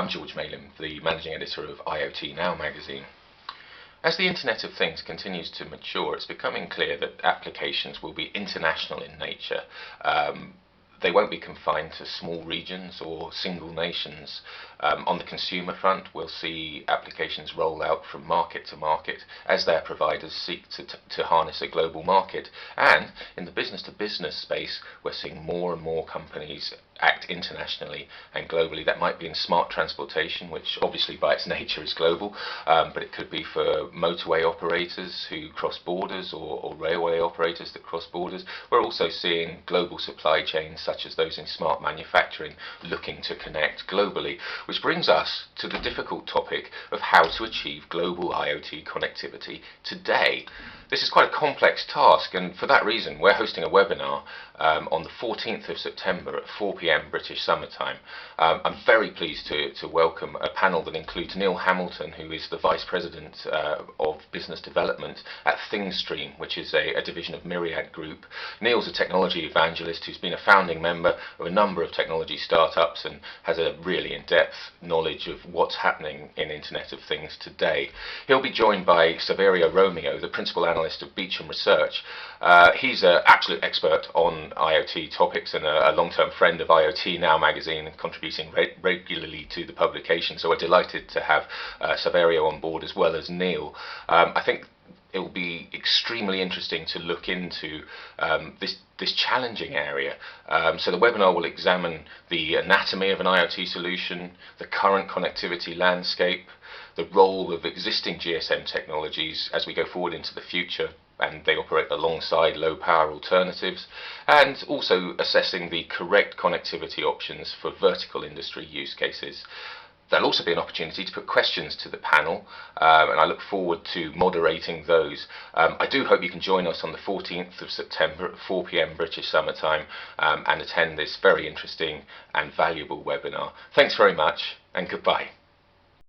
I'm George Malin, the Managing Editor of IoT Now magazine. As the Internet of Things continues to mature, it's becoming clear that applications will be international in nature. They won't be confined to small regions or single nations. On the consumer front, we'll see applications roll out from market to market as their providers seek to harness a global market. And in the business-to-business space, we're seeing more and more companies act internationally and globally. That might be in smart transportation, which obviously by its nature is global, but it could be for motorway operators who cross borders or railway operators that cross borders. We're also seeing global supply chains such as those in smart manufacturing looking to connect globally, which brings us to the difficult topic of how to achieve global IoT connectivity today. This is quite a complex task, and for that reason we're hosting a webinar on the 14th of September at 4 p.m. British Summer Time. I'm very pleased to welcome a panel that includes Neil Hamilton, who is the Vice President of Business Development at ThingStream, which is a division of Myriad Group. Neil's a technology evangelist who's been a founding member of a number of technology startups and has a really in-depth knowledge of what's happening in Internet of Things today. He'll be joined by Saverio Romeo, the Principal Analyst of Beecham Research. He's an absolute expert on IoT topics and a long-term friend of IoT Now magazine, contributing regularly to the publication. So we're delighted to have Saverio on board as well as Neil. I think it will be extremely interesting to look into this challenging area. So the webinar will examine the anatomy of an IoT solution, the current connectivity landscape, the role of existing GSM technologies as we go forward into the future, and they operate alongside low power alternatives, and also assessing the correct connectivity options for vertical industry use cases. There'll also be an opportunity to put questions to the panel, and I look forward to moderating those. I do hope you can join us on the 14th of September at 4 p.m. British Summer Time and attend this very interesting and valuable webinar. Thanks very much, and goodbye.